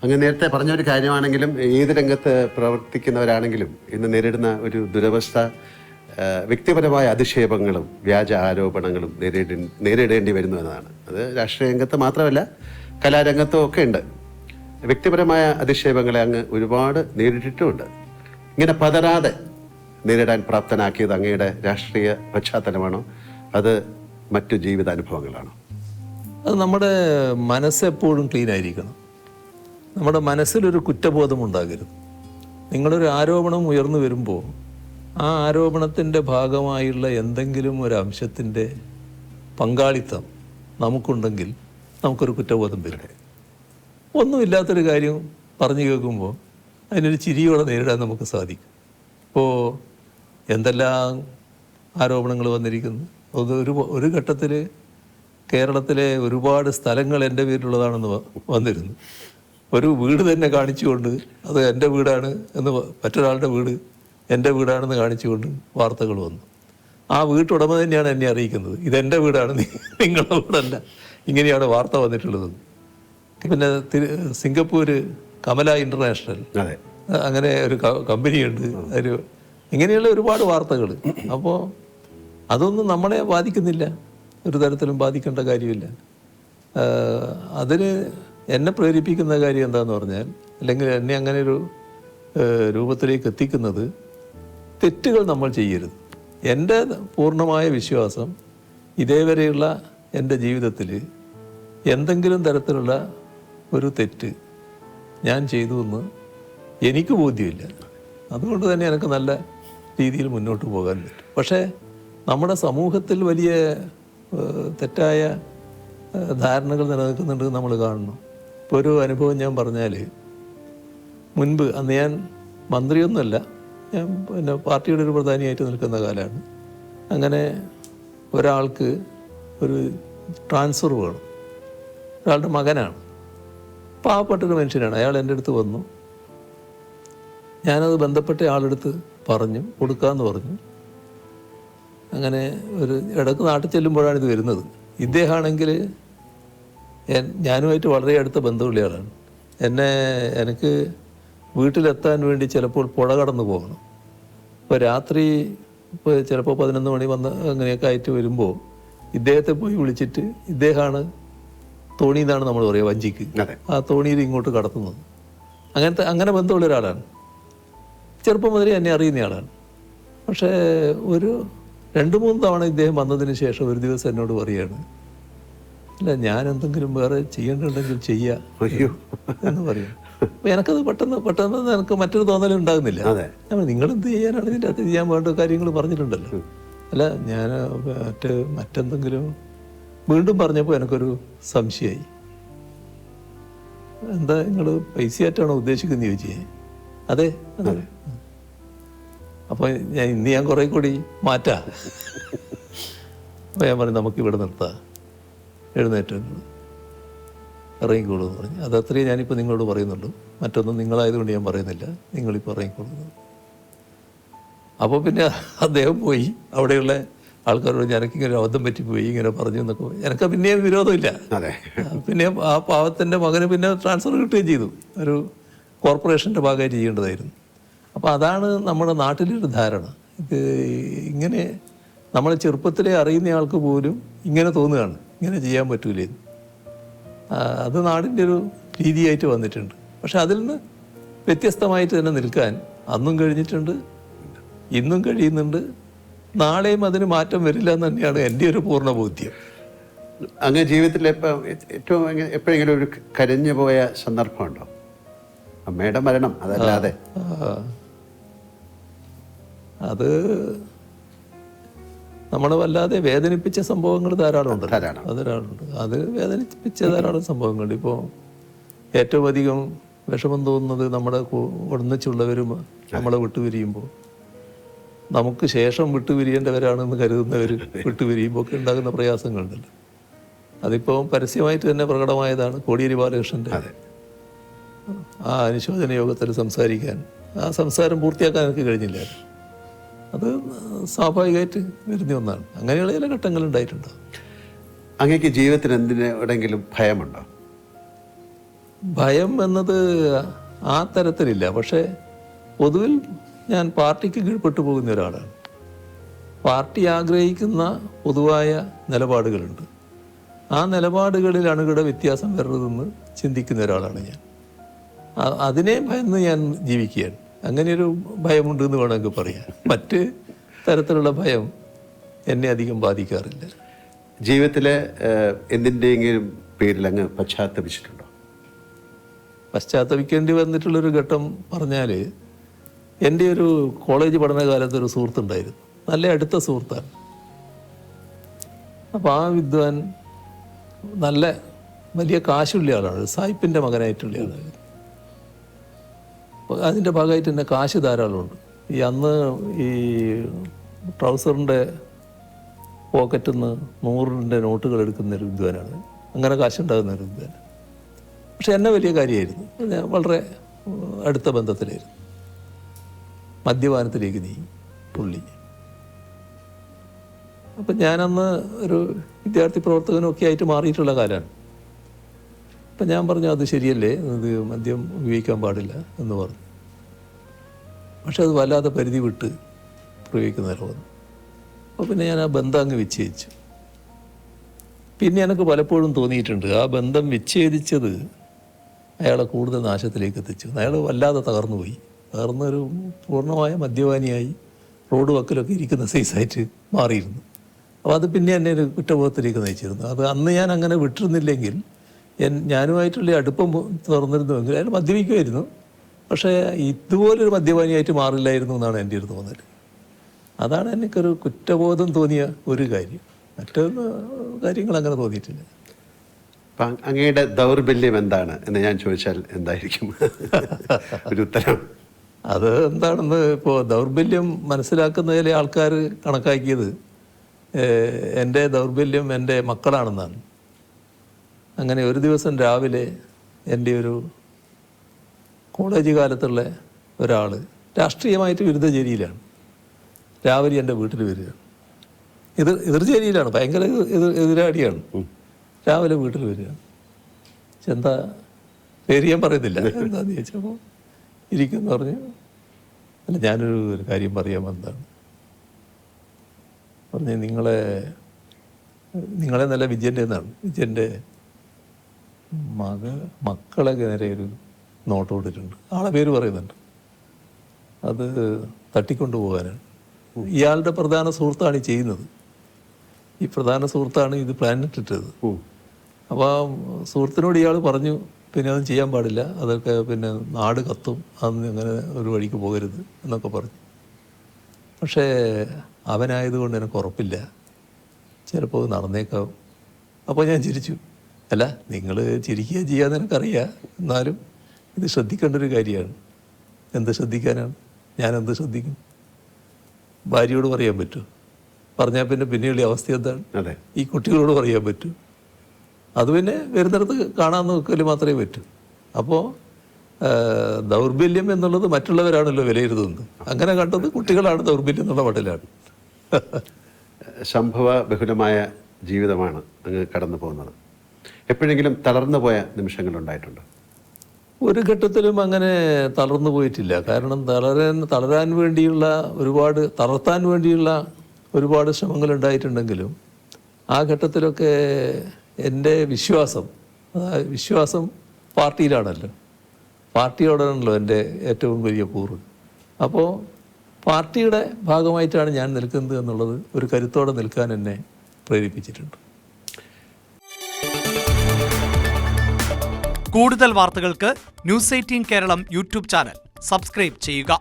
അങ്ങ് നേരത്തെ പറഞ്ഞൊരു കാര്യമാണെങ്കിലും ഏത് രംഗത്ത് പ്രവർത്തിക്കുന്നവരാണെങ്കിലും ഇന്ന് നേരിടുന്ന ഒരു ദുരവസ്ഥ വ്യക്തിപരമായ അധിക്ഷേപങ്ങളും വ്യാജ ആരോപണങ്ങളും നേരിടേണ്ടി വരുന്നു എന്നതാണ്. അത് രാഷ്ട്രീയ രംഗത്ത് മാത്രമല്ല, കലാരംഗത്തും ഒക്കെ ഉണ്ട്. വ്യക്തിപരമായ അധിക്ഷേപങ്ങളെ അങ്ങ് ഒരുപാട് നേരിട്ടിട്ടുമുണ്ട്. ഇങ്ങനെ പതരാതെ നേരിടാൻ പ്രാപ്തനാക്കിയത് അങ്ങയുടെ രാഷ്ട്രീയ പശ്ചാത്തലമാണോ, അത് മറ്റു ജീവിതാനുഭവങ്ങളാണോ? അത് നമ്മുടെ മനസ്സെപ്പോഴും ക്ലീൻ ആയിരിക്കണം. നമ്മുടെ മനസ്സിലൊരു കുറ്റബോധം ഉണ്ടാകരുത്. നിങ്ങളൊരു ആരോപണം ഉയർന്നു വരുമ്പോൾ ആ ആരോപണത്തിൻ്റെ ഭാഗമായുള്ള എന്തെങ്കിലും ഒരു അംശത്തിൻ്റെ പങ്കാളിത്തം നമുക്കുണ്ടെങ്കിൽ നമുക്കൊരു കുറ്റബോധം വരും. ഒന്നുമില്ലാത്തൊരു കാര്യം പറഞ്ഞു കേൾക്കുമ്പോൾ അതിനൊരു ചിരിയോടെ നേരിടാൻ നമുക്ക് സാധിക്കും. ഇപ്പോൾ എന്തെല്ലാം ആരോപണങ്ങൾ വന്നിരിക്കുന്നു. ഒരു ഘട്ടത്തിൽ കേരളത്തിലെ ഒരുപാട് സ്ഥലങ്ങൾ എൻ്റെ പേരിലുള്ളതാണെന്ന് വന്നിരുന്നു. ഒരു വീട് തന്നെ കാണിച്ചുകൊണ്ട് അത് എൻ്റെ വീടാണ് എന്ന്, മറ്റൊരാളുടെ വീട് എൻ്റെ വീടാണെന്ന് കാണിച്ചുകൊണ്ട് വാർത്തകൾ വന്നു. ആ വീട്ടുടമ തന്നെയാണ് എന്നെ അറിയിക്കുന്നത്, ഇതെൻ്റെ വീടാണ്, നിങ്ങളുടെ വീടല്ല. ഇങ്ങനെയാണ് വാർത്ത വന്നിട്ടുള്ളത്. പിന്നെ സിംഗപ്പൂർ കമല ഇൻ്റർനാഷണൽ, അങ്ങനെ ഒരു കമ്പനിയുണ്ട്. ഇങ്ങനെയുള്ള ഒരുപാട് വാർത്തകൾ. അപ്പോൾ അതൊന്നും നമ്മളെ ബാധിക്കുന്നില്ല, ഒരു തരത്തിലും ബാധിക്കേണ്ട കാര്യമില്ല. അതിന് എന്നെ പ്രേരിപ്പിക്കുന്ന കാര്യം എന്താണെന്ന് പറഞ്ഞാൽ, അല്ലെങ്കിൽ എന്നെ അങ്ങനെ ഒരു രൂപത്തിലേക്ക് എത്തിക്കുന്നത്, തെറ്റുകൾ നമ്മൾ ചെയ്യരുത്. എൻ്റെ പൂർണ്ണമായ വിശ്വാസം ഇതേവരെയുള്ള എൻ്റെ ജീവിതത്തിൽ എന്തെങ്കിലും തരത്തിലുള്ള ഒരു തെറ്റ് ഞാൻ ചെയ്തു എന്ന് എനിക്ക് ബോധ്യമില്ല. അതുകൊണ്ട് തന്നെ എനിക്ക് നല്ല രീതിയിൽ മുന്നോട്ട് പോകാൻ പറ്റും. പക്ഷേ നമ്മുടെ സമൂഹത്തിൽ വലിയ തെറ്റായ ധാരണകൾ നിലനിൽക്കുന്നുണ്ട് നമ്മൾ കാണണം. ഇപ്പോൾ ഒരു അനുഭവം ഞാൻ പറഞ്ഞാൽ, മുൻപ് അന്ന് ഞാൻ മന്ത്രിയൊന്നുമല്ല, ഞാൻ പിന്നെ പാർട്ടിയുടെ ഒരു പ്രധാനിയായിട്ട് നിൽക്കുന്ന കാലമാണ്. അങ്ങനെ ഒരാൾക്ക് ഒരു ട്രാൻസ്ഫർ വേണം, ഒരാളുടെ മകനാണ്, പാവപ്പെട്ടൊരു മനുഷ്യനാണ്. അയാൾ എൻ്റെ അടുത്ത് വന്നു. ഞാനത് ബന്ധപ്പെട്ട ആളെടുത്ത് പറഞ്ഞു, കൊടുക്കാമെന്ന് പറഞ്ഞു. അങ്ങനെ ഒരു ഇടക്ക് നാട്ടിൽ ചെല്ലുമ്പോഴാണ് ഇത് വരുന്നത്. ഇദ്ദേഹമാണെങ്കിൽ ഞാനുമായിട്ട് വളരെ അടുത്ത ബന്ധമുള്ള ആളാണ്. എനിക്ക് വീട്ടിലെത്താൻ വേണ്ടി ചിലപ്പോൾ പുഴ കടന്നു പോകണം. ഇപ്പോൾ രാത്രി ഇപ്പോൾ ചിലപ്പോൾ 11 മണി വന്ന് അങ്ങനെയൊക്കെ ആയിട്ട് വരുമ്പോൾ ഇദ്ദേഹത്തെ പോയി വിളിച്ചിട്ട്, ഇദ്ദേഹമാണ് തോണി എന്നാണ് നമ്മൾ പറയുക, വഞ്ചിക്ക്, ആ തോണിയിൽ ഇങ്ങോട്ട് കടത്തുന്നത്. അങ്ങനെ ബന്ധമുള്ള ഒരാളാണ്. ചെറുപ്പം മുതലേ എന്നെ അറിയുന്ന ആളാണ്. പക്ഷേ ഒരു 2-3 തവണ ഇദ്ദേഹം വന്നതിന് ശേഷം ഒരു ദിവസം എന്നോട് പറയുകയാണ്, ഇല്ല ഞാൻ എന്തെങ്കിലും വേറെ ചെയ്യേണ്ടതുണ്ടെങ്കിൽ ചെയ്യുക എന്ന് പറയും. അപ്പോൾ എനിക്കത് പെട്ടെന്ന് എനിക്ക് മറ്റൊരു തോന്നലും ഉണ്ടാകുന്നില്ല. നിങ്ങളെന്ത് ചെയ്യാനാണ്, ഇതിൻ്റെ അകത്ത് ചെയ്യാൻ വേണ്ട കാര്യങ്ങൾ പറഞ്ഞിട്ടുണ്ടല്ലോ. അല്ല ഞാൻ മറ്റെന്തെങ്കിലും വീണ്ടും പറഞ്ഞപ്പോൾ എനിക്കൊരു സംശയമായി. എന്താ നിങ്ങൾ പൈസയായിട്ടാണോ ഉദ്ദേശിക്കുന്നത് ചോദിച്ചേ? അതെ. അപ്പോൾ ഇന്ന് ഞാൻ കുറേ കൂടി മാറ്റാം. അപ്പോൾ ഞാൻ പറഞ്ഞു, നമുക്കിവിടെ നിർത്താം, എഴുന്നേറ്റ് ഇറങ്ങിക്കോളൂ എന്ന് പറഞ്ഞു. അതത്രയും ഞാനിപ്പോൾ നിങ്ങളോട് പറയുന്നുള്ളൂ, മറ്റൊന്നും നിങ്ങളായതുകൊണ്ട് ഞാൻ പറയുന്നില്ല, നിങ്ങളിപ്പോൾ ഇറങ്ങിക്കോളൂ. അപ്പോൾ പിന്നെ അദ്ദേഹം പോയി അവിടെയുള്ള ആൾക്കാരോട് എനിക്കിങ്ങനെ അബദ്ധം പറ്റിപ്പോയി, ഇങ്ങനെ പറഞ്ഞു എന്നൊക്കെ. എനിക്ക് പിന്നെയും വിരോധമില്ല. പിന്നെ ആ പാവത്തിൻ്റെ മകന് പിന്നെ ട്രാൻസ്ഫർ കിട്ടുകയും ചെയ്തു. ഒരു കോർപ്പറേഷൻ്റെ ഭാഗമായിട്ട് ചെയ്യേണ്ടതായിരുന്നു. അപ്പോൾ അതാണ് നമ്മുടെ നാട്ടിലൊരു ധാരണ. ഇത് ഇങ്ങനെ നമ്മൾ ചെറുപ്പത്തിലെ അറിയുന്ന ആൾക്ക് പോലും ഇങ്ങനെ തോന്നുകയാണ്, ഇങ്ങനെ ചെയ്യാൻ പറ്റൂലേ. അത് നാടിൻ്റെ ഒരു രീതിയായിട്ട് വന്നിട്ടുണ്ട്. പക്ഷെ അതിൽ നിന്ന് വ്യത്യസ്തമായിട്ട് തന്നെ നിൽക്കാൻ അന്നും കഴിഞ്ഞിട്ടുണ്ട്, ഇന്നും കഴിയുന്നുണ്ട്, നാളെയും അതിന് മാറ്റം വരില്ല എന്ന് തന്നെയാണ് എൻ്റെ ഒരു പൂർണ്ണ ബോധ്യം. അങ്ങ് ജീവിതത്തിൽ ഏറ്റവും എപ്പോഴെങ്കിലും ഒരു കരഞ്ഞു പോയ സന്ദർഭമുണ്ടോ? അമ്മയുടെ മരണം അതല്ലാതെ? അത് നമ്മളെ വല്ലാതെ വേദനിപ്പിച്ച സംഭവങ്ങൾ ധാരാളമുണ്ട്. അത് വേദനിപ്പിച്ച ധാരാളം സംഭവങ്ങളുണ്ട്. ഇപ്പോൾ ഏറ്റവും അധികം വിഷമം തോന്നുന്നത് നമ്മുടെ ഒന്നിച്ചുള്ളവരും നമ്മളെ വിട്ടുപിരിയുമ്പോൾ, നമുക്ക് ശേഷം വിട്ടുപിരിയേണ്ടവരാണെന്ന് കരുതുന്നവർ വിട്ടുപിരിയുമ്പോൾ ഒക്കെ ഉണ്ടാകുന്ന പ്രയാസങ്ങളുണ്ടല്ലോ. അതിപ്പോൾ പരസ്യമായിട്ട് തന്നെ പ്രകടമായതാണ്. കോടിയേരി ബാലകൃഷ്ണൻ്റെ ആ അനുശോചന യോഗത്തിൽ സംസാരിക്കാൻ, ആ സംസാരം പൂർത്തിയാക്കാൻ എനിക്ക് കഴിഞ്ഞില്ല. അത് സ്വാഭാവികമായിട്ട് വരുന്ന ഒന്നാണ്. അങ്ങനെയുള്ള ചില ഘട്ടങ്ങൾ ഉണ്ടായിട്ടുണ്ടോ? അങ്ങേക്ക് ജീവിതത്തിൽ എന്തിനെങ്കിലും ഭയമുണ്ടോ? ഭയം എന്നത് ആ തരത്തിലില്ല. പക്ഷേ പൊതുവിൽ ഞാൻ പാർട്ടിക്ക് കീഴ്പ്പെട്ടു പോകുന്ന ഒരാളാണ്. പാർട്ടി ആഗ്രഹിക്കുന്ന പൊതുവായ നിലപാടുകളുണ്ട്. ആ നിലപാടുകളിൽ അണുകിട വ്യത്യാസം വരരുതെന്ന് ചിന്തിക്കുന്ന ഒരാളാണ് ഞാൻ. അതിനെ ഭയന്ന് ഞാൻ ജീവിക്കുകയാണ്. അങ്ങനെയൊരു ഭയമുണ്ടെന്ന് വേണമെങ്കിൽ പറയാം. മറ്റ് തരത്തിലുള്ള ഭയം എന്നെ അധികം ബാധിക്കാറില്ല. ജീവിതത്തിലെ എന്തിൻ്റെയെങ്കിലും പേരിൽ അങ്ങ് പശ്ചാത്തപിച്ചിട്ടുണ്ടോ? പശ്ചാത്തപിക്കേണ്ടി വന്നിട്ടുള്ളൊരു ഘട്ടം പറഞ്ഞാൽ, എൻ്റെ ഒരു കോളേജ് പഠനകാലത്ത് ഒരു സുഹൃത്തുണ്ടായിരുന്നു. നല്ല അടുത്ത സുഹൃത്താണ്. അപ്പോൾ ആ വിദ്വാൻ നല്ല വലിയ കാശുള്ള ആളാണ്. സായിപ്പിൻ്റെ മകനായിട്ടുള്ള ആളാണ്. അപ്പോൾ അതിൻ്റെ ഭാഗമായിട്ട് തന്നെ കാശ് ധാരാളമുണ്ട്. അന്ന് ഈ ട്രൗസറിൻ്റെ പോക്കറ്റിൽ നിന്ന് 100 നോട്ടുകൾ എടുക്കുന്നൊരു വിദ്വാനാണ്. അങ്ങനെ കാശുണ്ടാകുന്ന ഒരു വിദ്വാൻ. പക്ഷെ എന്നെ വലിയ കാര്യമായിരുന്നു. ഞാൻ വളരെ അടുത്ത ബന്ധത്തിലായിരുന്നു. മദ്യപാനത്തിലേക്ക് നീങ്ങി പുള്ളി. അപ്പം ഞാനന്ന് ഒരു വിദ്യാർത്ഥി പ്രവർത്തകനൊക്കെ ആയിട്ട് മാറിയിട്ടുള്ള കാലമാണ്. അപ്പം ഞാൻ പറഞ്ഞു, അത് ശരിയല്ലേ, ഇത് മദ്യം ഉപയോഗിക്കാൻ പാടില്ല എന്ന് പറഞ്ഞു. പക്ഷെ അത് വല്ലാതെ പരിധി വിട്ട് പ്രയോഗിക്കുന്നവരെ വന്നു. അപ്പോൾ പിന്നെ ഞാൻ ആ ബന്ധം അങ്ങ് വിച്ഛേദിച്ചു. പിന്നെ എനിക്ക് പലപ്പോഴും തോന്നിയിട്ടുണ്ട്, ആ ബന്ധം വിച്ഛേദിച്ചത് അയാളെ കൂടുതൽ നാശത്തിലേക്ക് എത്തിച്ചു. അയാൾ വല്ലാതെ തകർന്നുപോയി. തകർന്നൊരു പൂർണ്ണമായ മദ്യപാനിയായി റോഡ് വക്കിലൊക്കെ ഇരിക്കുന്ന സൈസായിട്ട് മാറിയിരുന്നു. അപ്പോൾ അത് പിന്നെ എന്നെ ഒരു കുറ്റബോധത്തിലേക്ക് നയിച്ചിരുന്നു. അത് അന്ന് ഞാൻ അങ്ങനെ വിട്ടിരുന്നില്ലെങ്കിൽ ഞാനുമായിട്ടുള്ള അടുപ്പം തുറന്നിരുന്നുവെങ്കിൽ അയാൾ മദ്യപിക്കുമായിരുന്നു. പക്ഷേ ഇതുപോലൊരു മദ്യപാനിയായിട്ട് മാറില്ലായിരുന്നു എന്നാണ് എൻ്റെ ഒരു തോന്നൽ. അതാണ് എനിക്കൊരു കുറ്റബോധം തോന്നിയ ഒരു കാര്യം. മറ്റൊന്ന് കാര്യങ്ങൾ അങ്ങനെ തോന്നിയിട്ടില്ല. അപ്പം അങ്ങയുടെ ദൗർബല്യം എന്താണ് എന്ന് ഞാൻ ചോദിച്ചാൽ എന്തായിരിക്കും ഒരു ഉത്തരം? അത് എന്താണെന്ന് ഇപ്പോൾ ദൗർബല്യം മനസ്സിലാക്കുന്നതിലെ ആൾക്കാർ കണക്കാക്കിയത് എൻ്റെ ദൗർബല്യം എൻ്റെ മക്കളാണെന്നാണ്. അങ്ങനെ ഒരു ദിവസം രാവിലെ എൻ്റെ ഒരു കോളേജ് കാലത്തുള്ള ഒരാൾ രാഷ്ട്രീയമായിട്ട് വിരുദ്ധചേരിയിലാണ്. രാവിലെ എൻ്റെ വീട്ടിൽ വരിക. എതിർചേരിയിലാണ്, ഭയങ്കര എതിരാടിയാണ്. രാവിലെ വീട്ടിൽ വരിക. എന്താ പേര് ഞാൻ പറയുന്നില്ല, എന്താന്ന് ചോദിച്ചപ്പോൾ ഇരിക്കുമെന്ന് പറഞ്ഞു. അല്ല, ഞാനൊരു കാര്യം പറയാൻ വന്നതാണ്. പറഞ്ഞ് നിങ്ങളെ നല്ല വിജയൻ്റെ എന്നാണ്. വിജയൻ്റെ മക്കളെ നേരെ ഒരു നോട്ട് ഇട്ടിട്ടുണ്ട്. ആളെ പേര് പറയുന്നുണ്ട്. അത് തട്ടിക്കൊണ്ടു പോകാനാണ്. ഇയാളുടെ പ്രധാന സുഹൃത്താണ് ഈ ചെയ്യുന്നത്. ഈ പ്രധാന സുഹൃത്താണ് ഇത് പ്ലാൻ ഇട്ടിട്ടത്. അപ്പോൾ ആ സുഹൃത്തിനോട് ഇയാൾ പറഞ്ഞു, പിന്നെ അതൊന്നും ചെയ്യാൻ പാടില്ല, അതൊക്കെ പിന്നെ നാട് കത്തും, അന്ന് അങ്ങനെ ഒരു വഴിക്ക് പോകരുത് എന്നൊക്കെ പറഞ്ഞു. പക്ഷേ അവനായതുകൊണ്ട് എനിക്ക് ഉറപ്പില്ല, ചിലപ്പോൾ അത് നടന്നേക്കാവും. അപ്പോൾ ഞാൻ ചിരിച്ചു. അല്ല, നിങ്ങൾ ചിരിക്കുക ചെയ്യാന്ന് എനിക്കറിയാം, എന്നാലും ഇത് ശ്രദ്ധിക്കേണ്ട ഒരു കാര്യമാണ്. എന്ത് ശ്രദ്ധിക്കാനാണ്? ഞാനെന്ത് ശ്രദ്ധിക്കും? ഭാര്യയോട് പറയാൻ പറ്റുമോ? പറഞ്ഞാൽ പിന്നെ പിന്നെയുള്ള അവസ്ഥ എന്താണ്? ഈ കുട്ടികളോട് പറയാൻ പറ്റൂ? അത് പിന്നെ വരുന്നിടത്ത് കാണാൻ നോക്കൽ മാത്രമേ പറ്റൂ. അപ്പോൾ ദൗർബല്യം എന്നുള്ളത് മറ്റുള്ളവരാണല്ലോ വിലയിരുത്തുന്നത്. അങ്ങനെ കണ്ടത് കുട്ടികളാണ് ദൗർബല്യം എന്നുള്ള മട്ടിലാണ്. സംഭവ ബഹുലമായ ജീവിതമാണ് അങ്ങ് കടന്നു പോകുന്നത്. എപ്പോഴെങ്കിലും തളർന്നു പോയ നിമിഷങ്ങളുണ്ടായിട്ടുണ്ടോ? ഒരു ഘട്ടത്തിലും അങ്ങനെ തളർന്നു പോയിട്ടില്ല. കാരണം തളർത്താൻ വേണ്ടിയുള്ള ഒരുപാട് ശ്രമങ്ങൾ ഉണ്ടായിട്ടുണ്ടെങ്കിലും ആ ഘട്ടത്തിലൊക്കെ എൻ്റെ വിശ്വാസം പാർട്ടിയിലാണല്ലോ. പാർട്ടിയോടാണല്ലോ എൻ്റെ ഏറ്റവും വലിയ കൂറ്. അപ്പോൾ പാർട്ടിയുടെ ഭാഗമായിട്ടാണ് ഞാൻ നിൽക്കുന്നത് എന്നുള്ളത് ഒരു കരുത്തോടെ നിൽക്കാൻ എന്നെ പ്രേരിപ്പിച്ചിട്ടുണ്ട്. കൂടുതൽ വാർത്തകൾക്ക് news 18 Keralam YouTube channel subscribe ചെയ്യുക.